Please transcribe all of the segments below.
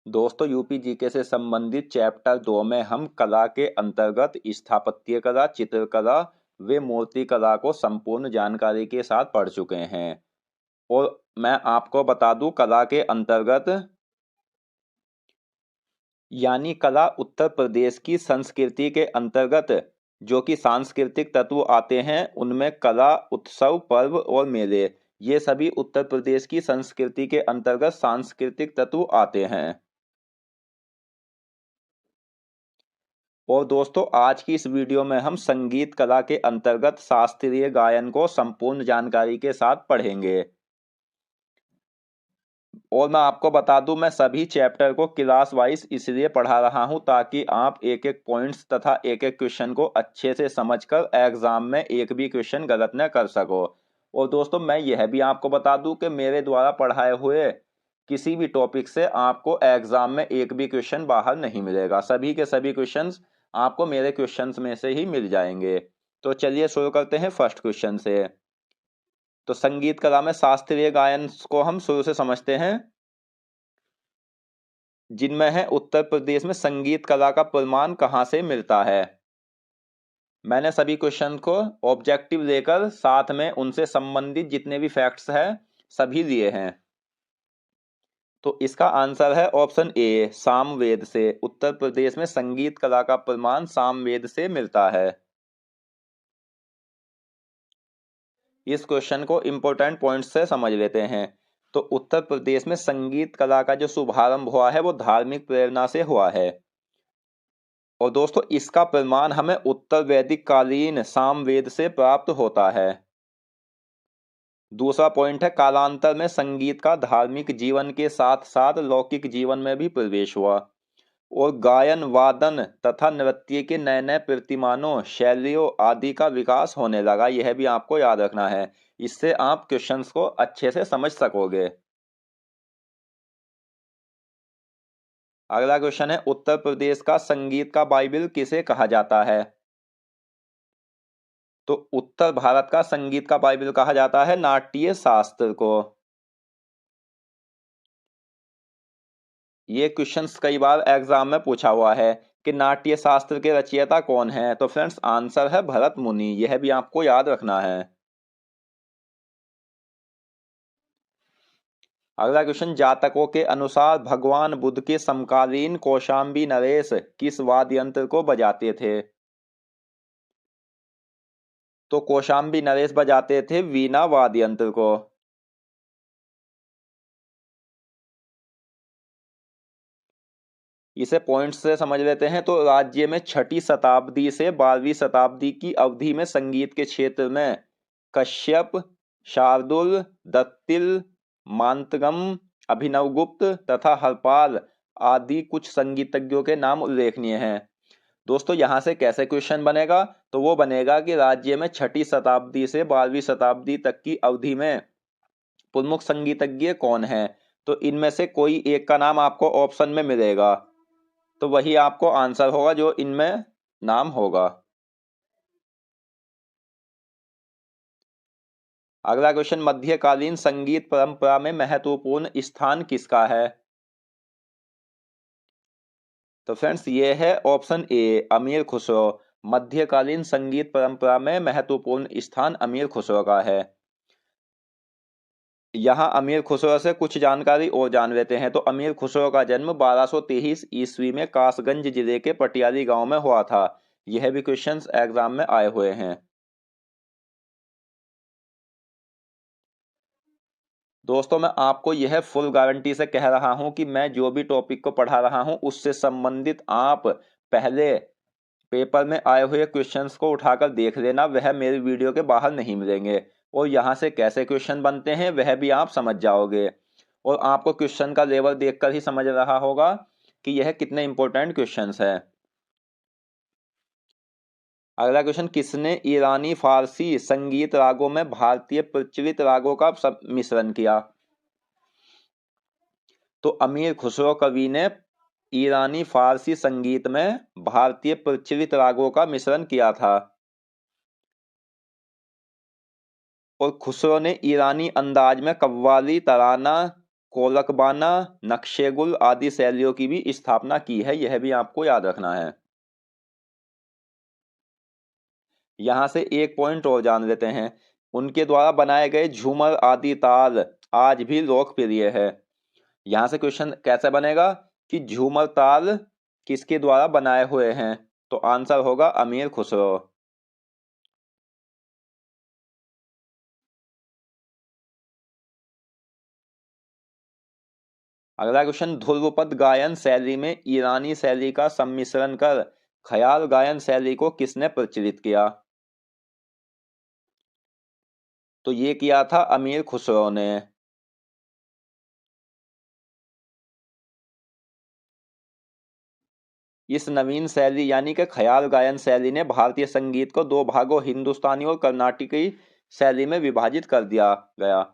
दोस्तों UP GK से संबंधित चैप्टर 2 में हम कला के अंतर्गत स्थापत्य कला, चित्रकला व मूर्ति कला को संपूर्ण जानकारी के साथ पढ़ चुके हैं। और मैं आपको बता दूं, कला के अंतर्गत यानी कला उत्तर प्रदेश की संस्कृति के अंतर्गत जो कि सांस्कृतिक तत्व आते हैं, उनमें कला, उत्सव, पर्व और मेले, ये सभी उत्तर प्रदेश की संस्कृति के अंतर्गत सांस्कृतिक तत्व आते हैं। और दोस्तों, आज की इस वीडियो में हम संगीत कला के अंतर्गत शास्त्रीय गायन को संपूर्ण जानकारी के साथ पढ़ेंगे। और मैं आपको बता दूं, मैं सभी चैप्टर को क्लास वाइज इसलिए पढ़ा रहा हूं ताकि आप एक एक पॉइंट्स तथा एक एक क्वेश्चन को अच्छे से समझकर एग्जाम में एक भी क्वेश्चन गलत न कर सको। और दोस्तों, मैं यह भी आपको बता दूं कि मेरे द्वारा पढ़ाए हुए किसी भी टॉपिक से आपको एग्जाम में एक भी क्वेश्चन बाहर नहीं मिलेगा। सभी के सभी क्वेश्चंस आपको मेरे क्वेश्चंस में से ही मिल जाएंगे। तो चलिए शुरू करते हैं फर्स्ट क्वेश्चन से। तो संगीत कला में शास्त्रीय गायन को हम शुरू से समझते हैं, जिनमें है उत्तर प्रदेश में संगीत कला का प्रमाण कहां से मिलता है। मैंने सभी क्वेश्चन को ऑब्जेक्टिव लेकर साथ में उनसे संबंधित जितने भी फैक्ट्स हैं सभी लिए हैं। तो इसका आंसर है ऑप्शन ए, सामवेद से। उत्तर प्रदेश में संगीत कला का प्रमाण सामवेद से मिलता है। इस क्वेश्चन को इंपॉर्टेंट पॉइंट से समझ लेते हैं। तो उत्तर प्रदेश में संगीत कला का जो शुभारंभ हुआ है वो धार्मिक प्रेरणा से हुआ है। और दोस्तों, इसका प्रमाण हमें उत्तर वैदिक कालीन सामवेद से प्राप्त होता है। दूसरा पॉइंट है, कालांतर में संगीत का धार्मिक जीवन के साथ साथ लौकिक जीवन में भी प्रवेश हुआ और गायन, वादन तथा नृत्य के नए नए प्रतिमानों, शैलियों आदि का विकास होने लगा। यह भी आपको याद रखना है, इससे आप क्वेश्चंस को अच्छे से समझ सकोगे। अगला क्वेश्चन है, उत्तर प्रदेश का संगीत का बाइबिल किसे कहा जाता है। तो उत्तर भारत का संगीत का बाइबिल कहा जाता है नाट्य शास्त्र को। ये क्वेश्चंस कई बार एग्जाम में पूछा हुआ है कि नाट्य शास्त्र के रचयिता कौन है। तो फ्रेंड्स, आंसर है भरत मुनि। यह भी आपको याद रखना है। अगला क्वेश्चन, जातकों के अनुसार भगवान बुद्ध के समकालीन कौशांबी नरेश किस वाद्य यंत्र को बजाते थे। तो कौशांबी नरेश बजाते थे वीणा वाद्य यंत्र को। इसे पॉइंट्स से समझ लेते हैं। तो राज्य में 6ठी शताब्दी से 12वीं शताब्दी की अवधि में संगीत के क्षेत्र में कश्यप, शार्दुल, दत्तिल, मातंगम, अभिनवगुप्त तथा हरपाल आदि कुछ संगीतज्ञों के नाम उल्लेखनीय हैं। दोस्तों, यहां से कैसे क्वेश्चन बनेगा, तो वो बनेगा कि राज्य में 6ठी शताब्दी से 12वीं शताब्दी तक की अवधि में प्रमुख संगीतज्ञ कौन है। तो इनमें से कोई एक का नाम आपको ऑप्शन में मिलेगा, तो वही आपको आंसर होगा जो इनमें नाम होगा। अगला क्वेश्चन, मध्यकालीन संगीत परंपरा में महत्वपूर्ण स्थान किसका है। तो फ्रेंड्स, ये है ऑप्शन ए, अमीर खुसरो। मध्यकालीन संगीत परंपरा में महत्वपूर्ण स्थान अमीर खुसरो का है। यहाँ अमीर खुसरो से कुछ जानकारी और जान लेते हैं। तो अमीर खुसरो का जन्म 1223 ईस्वी में कासगंज जिले के पटियाली गांव में हुआ था। यह भी क्वेश्चंस एग्जाम में आए हुए हैं। दोस्तों, मैं आपको यह फुल गारंटी से कह रहा हूं कि मैं जो भी टॉपिक को पढ़ा रहा हूं उससे संबंधित आप पहले पेपर में आए हुए क्वेश्चंस को उठाकर देख लेना। वह मेरी वीडियो के बाहर नहीं मिलेंगे और यहां से कैसे क्वेश्चन बनते हैं वह भी आप समझ जाओगे। और आपको क्वेश्चन का लेवल देखकर ही समझ रहा होगा कि यह कितने इंपॉर्टेंट क्वेश्चंस है। अगला क्वेश्चन, किसने ईरानी फारसी संगीत रागों में भारतीय प्रचलित रागों का मिश्रण किया। तो अमीर खुसरो कवि ने ईरानी फारसी संगीत में भारतीय प्रचलित रागों का मिश्रण किया था। और खुसरो ने ईरानी अंदाज में कव्वाली, तराना, कोलकबाना, नक्शेगुल आदि शैलियों की भी स्थापना की है, यह भी आपको याद रखना है। यहां से एक पॉइंट और जान लेते हैं। उनके द्वारा बनाए गए झूमर आदि ताल आज भी लोकप्रिय है। यहां से क्वेश्चन कैसे बनेगा कि झूमर ताल किसके द्वारा बनाए हुए हैं, तो आंसर होगा अमीर खुसरो। अगला क्वेश्चन, ध्रुवपद गायन शैली में ईरानी शैली का सम्मिश्रण कर ख्याल गायन शैली को किसने प्रचलित किया, तो ये किया था अमीर खुसरो ने। इस नवीन शैली यानी कि ख्याल गायन शैली ने भारतीय संगीत को दो भागों हिंदुस्तानी और कर्नाटकी शैली में विभाजित कर दिया गया।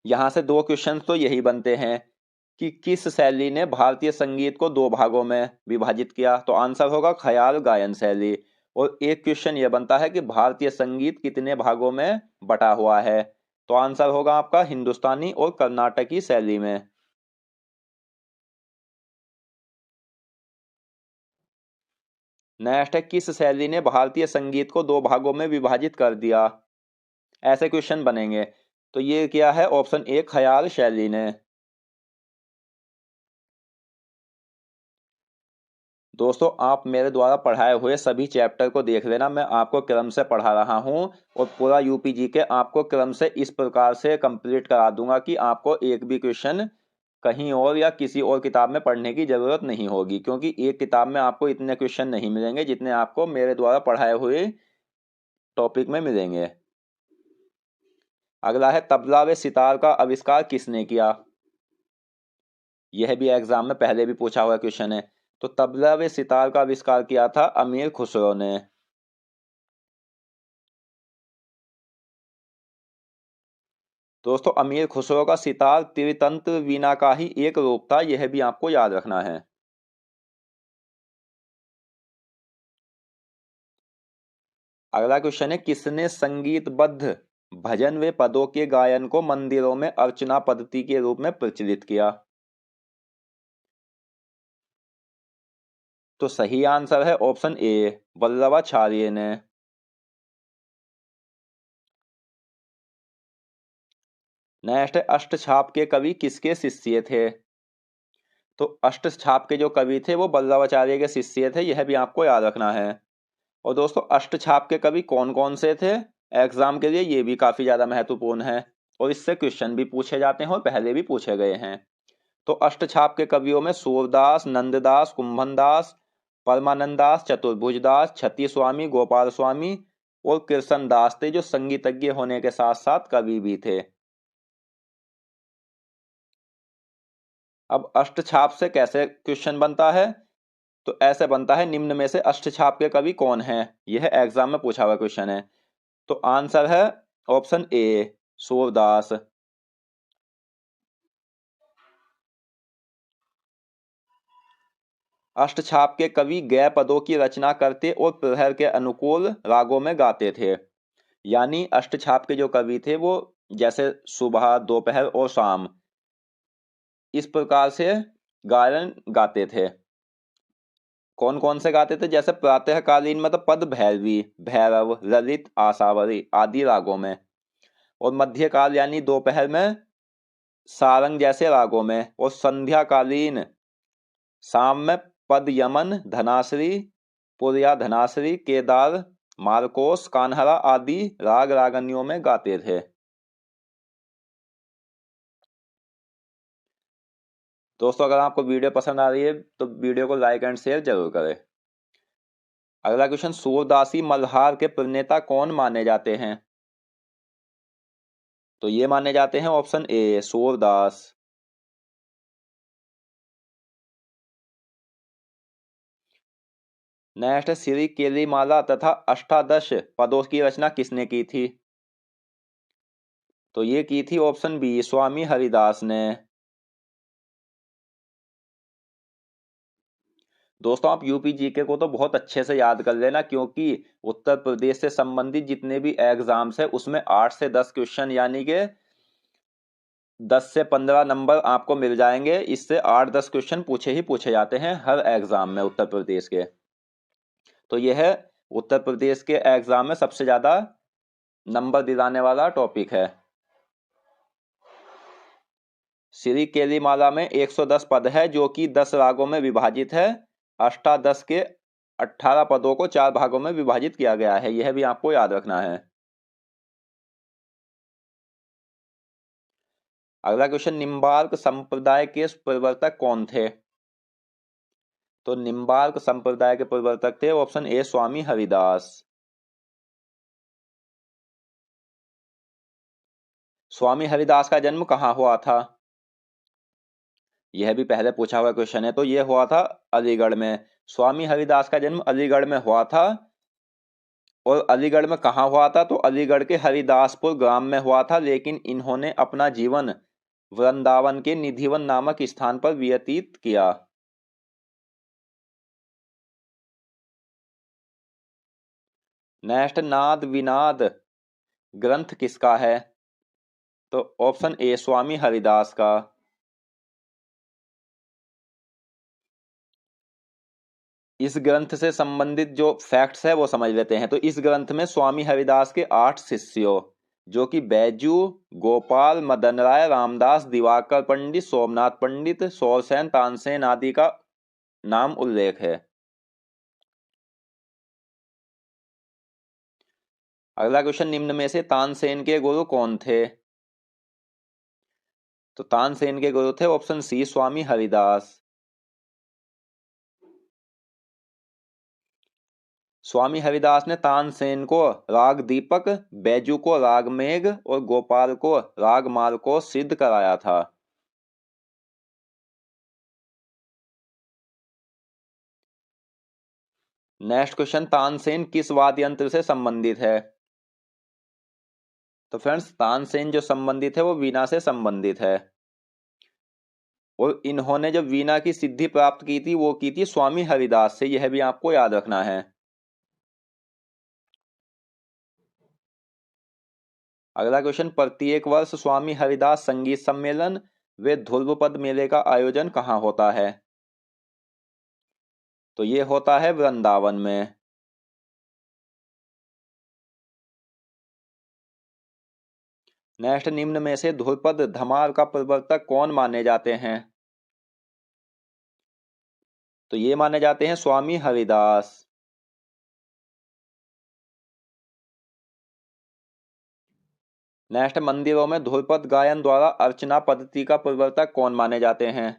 यहां से दो क्वेश्चन तो यही बनते हैं कि किस शैली ने भारतीय संगीत को दो भागों में विभाजित किया, तो आंसर होगा ख्याल गायन शैली। और एक क्वेश्चन यह बनता है कि भारतीय संगीत कितने भागों में बटा हुआ है, तो आंसर होगा आपका हिंदुस्तानी और कर्नाटकी शैली में। नेक्स्ट है, किस शैली ने भारतीय संगीत को दो भागों में विभाजित कर दिया, ऐसे क्वेश्चन बनेंगे। तो ये क्या है, ऑप्शन ए ख्याल शैली ने। दोस्तों आप मेरे द्वारा पढ़ाए हुए सभी चैप्टर को देख लेना, मैं आपको क्रम से पढ़ा रहा हूं और पूरा यूपीजी के आपको क्रम से इस प्रकार से कंप्लीट करा दूंगा कि आपको एक भी क्वेश्चन कहीं और या किसी और किताब में पढ़ने की जरूरत नहीं होगी, क्योंकि एक किताब में आपको इतने क्वेश्चन नहीं मिलेंगे जितने आपको मेरे द्वारा पढ़ाए हुए टॉपिक में मिलेंगे। अगला है, तबला व सितार का आविष्कार किसने किया, यह भी एग्जाम में पहले भी पूछा हुआ क्वेश्चन है। तो तबला व सितार का आविष्कार किया था अमीर खुसरो ने। दोस्तों अमीर खुसरो का सितार त्रितंत्र वीणा का ही एक रूप था, यह भी आपको याद रखना है। अगला क्वेश्चन है, किसने संगीतबद्ध भजन व पदों के गायन को मंदिरों में अर्चना पद्धति के रूप में प्रचलित किया, तो सही आंसर है ऑप्शन ए वल्लभाचार्य ने। नेक्स्ट है, अष्टछाप के कवि किसके शिष्य थे, तो अष्टछाप के जो कवि थे वो वल्लभाचार्य के शिष्य थे, यह भी आपको याद रखना है। और दोस्तों अष्टछाप के कवि कौन कौन से थे, एग्जाम के लिए ये भी काफी ज्यादा महत्वपूर्ण है और इससे क्वेश्चन भी पूछे जाते हैं और पहले भी पूछे गए हैं। तो अष्टछाप के कवियों में सूरदास, नंददास, कुंभनदास, परमानंदास, चतुर्भुजदास, छती स्वामी, गोपाल स्वामी और कृष्ण दास थे, जो संगीतज्ञ होने के साथ साथ कवि भी थे। अब अष्टछाप से कैसे क्वेश्चन बनता है, तो ऐसे बनता है, निम्न में से अष्टछाप के कवि कौन हैं, यह एग्जाम में पूछा हुआ क्वेश्चन है। तो आंसर है ऑप्शन ए सूरदास। अष्टछाप के कवि गै पदों की रचना करते और प्रहर के अनुकूल रागों में गाते थे। यानी अष्टछाप के जो कवि थे वो जैसे सुबह, दोपहर और शाम इस प्रकार से गायन गाते थे। कौन कौन से गाते थे, जैसे प्रातःकालीन मतलब पद भैरवी, भैरव, ललित, आशावरी आदि रागों में, और मध्यकाल यानी दोपहर में सारंग जैसे रागों में, और संध्याकालीन शाम में पद यमन, धनाश्री, पुरिया धनाश्री, केदार, मारकोस, कान्हरा आदि राग रागनियों में गाते थे। दोस्तों अगर आपको वीडियो पसंद आ रही है तो वीडियो को लाइक एंड शेयर जरूर करें। अगला क्वेश्चन, सूरदासी मल्हार के प्रणेता कौन माने जाते हैं, तो ये माने जाते हैं option A Surdas. Next, Shri Kelimala तथा अष्टादश पदों की रचना किसने की थी, तो ये की थी ऑप्शन बी स्वामी हरिदास ने। दोस्तों आप यूपी जीके को तो बहुत अच्छे से याद कर लेना, क्योंकि उत्तर प्रदेश से संबंधित जितने भी एग्जाम्स है उसमें 8 से 10 क्वेश्चन यानी कि 10 से 15 नंबर आपको मिल जाएंगे। इससे 8-10 क्वेश्चन पूछे ही पूछे जाते हैं हर एग्जाम में उत्तर प्रदेश के। तो यह उत्तर प्रदेश के एग्जाम में सबसे ज्यादा नंबर दिलाने वाला टॉपिक है। श्री केलीमाला में 110 पद है जो कि 10 रागों में विभाजित है। अष्टादश के 18 पदों को 4 भागों में विभाजित किया गया है, यह भी आपको याद रखना है। अगला क्वेश्चन, निम्बार्क संप्रदाय के प्रवर्तक कौन थे? तो निम्बार्क संप्रदाय के प्रवर्तक थे ऑप्शन ए स्वामी हरिदास। स्वामी हरिदास का जन्म कहाँ हुआ था? यह भी पहले पूछा हुआ क्वेश्चन है। तो यह हुआ था अलीगढ़ में। स्वामी हरिदास का जन्म अलीगढ़ में हुआ था। और अलीगढ़ में कहाँ हुआ था? तो अलीगढ़ के हरिदासपुर ग्राम में हुआ था, लेकिन इन्होंने अपना जीवन वृंदावन के निधिवन नामक स्थान पर व्यतीत किया। नेक्स्ट, नाद विनाद ग्रंथ किसका है? तो ऑप्शन ए स्वामी हरिदास का। इस ग्रंथ से संबंधित जो फैक्ट्स है वो समझ लेते हैं। तो इस ग्रंथ में स्वामी हरिदास के 8 शिष्यों जो कि बैजू, गोपाल, मदन राय, रामदास, दिवाकर पंडित, सोमनाथ पंडित, सौरसेन, तानसेन आदि का नाम उल्लेख है। अगला क्वेश्चन, निम्न में से तानसेन के गुरु कौन थे? तो तानसेन के गुरु थे ऑप्शन सी स्वामी हरिदास। स्वामी हरिदास ने तानसेन को राग दीपक, बैजू को राग मेघ और गोपाल को राग माल को सिद्ध कराया था। नेक्स्ट क्वेश्चन, तानसेन किस वाद्य यंत्र से संबंधित है? तो फ्रेंड्स, तानसेन जो संबंधित है वो वीणा से संबंधित है। और इन्होंने जब वीणा की सिद्धि प्राप्त की थी वो की थी स्वामी हरिदास से, यह भी आपको याद रखना है। अगला क्वेश्चन, प्रत्येक वर्ष स्वामी हरिदास संगीत सम्मेलन व ध्रुवपद मेले का आयोजन कहाँ होता है? तो ये होता है वृंदावन में। नेक्स्ट, निम्न में से ध्रुपद धमार का प्रवर्तक कौन माने जाते हैं? तो ये माने जाते हैं स्वामी हरिदास। नेक्स्ट, मंदिरों में ध्रुपद गायन द्वारा अर्चना पद्धति का प्रवर्तक कौन माने जाते हैं?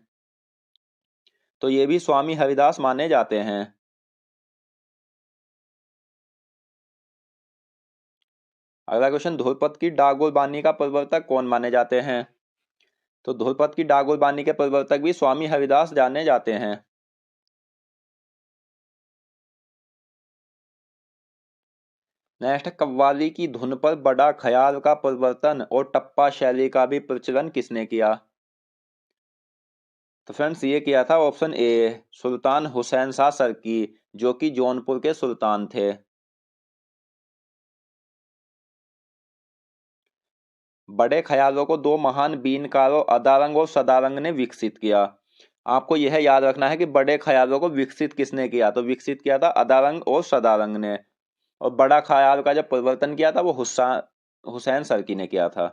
तो ये भी स्वामी हरिदास माने जाते हैं। अगला क्वेश्चन, ध्रुपद की डागोर बानी का प्रवर्तक कौन माने जाते हैं? तो ध्रुपद की डागोर बानी के प्रवर्तक भी स्वामी हरिदास जाने जाते हैं। नेक्स्ट, कव्वाली की धुन पर बड़ा ख्याल का प्रवर्तन और टप्पा शैली का भी प्रचलन किसने किया? तो फ्रेंड्स, ये किया था ऑप्शन ए सुल्तान हुसैन शाह सरकी, जो कि जौनपुर के सुल्तान थे। बड़े ख्यालों को 2 महान बीनकारों अदारंग और सदारंग ने विकसित किया। आपको यह याद रखना है कि बड़े ख्यालों को विकसित किसने किया? तो विकसित किया था अदारंग और सदारंग ने। और बड़ा ख्याल का जब परिवर्तन किया था वो हुसैन सरकी ने किया था।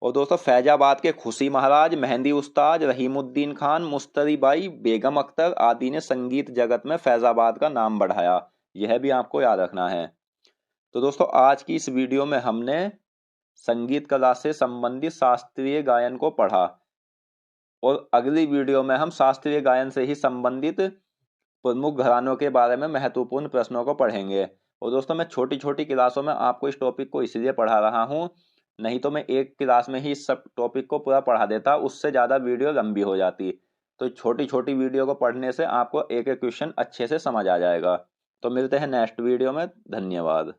और दोस्तों, फैजाबाद के खुशी महाराज, मेहंदी उस्ताद, रहीमुद्दीन खान, मुस्तरी बाई, बेगम अख्तर आदि ने संगीत जगत में फैजाबाद का नाम बढ़ाया, यह भी आपको याद रखना है। तो दोस्तों, आज की इस वीडियो में हमने संगीत कला से संबंधित शास्त्रीय गायन को पढ़ा। और अगली वीडियो में हम शास्त्रीय गायन से ही संबंधित प्रमुख घरानों के बारे में महत्वपूर्ण प्रश्नों को पढ़ेंगे। और दोस्तों, मैं छोटी छोटी क्लासों में आपको इस टॉपिक को इसलिए पढ़ा रहा हूँ, नहीं तो मैं एक क्लास में ही इस सब टॉपिक को पूरा पढ़ा देता, उससे ज़्यादा वीडियो लंबी हो जाती। तो छोटी छोटी वीडियो को पढ़ने से आपको एक एक क्वेश्चन अच्छे से समझ आ जाएगा। तो मिलते हैं नेक्स्ट वीडियो में। धन्यवाद।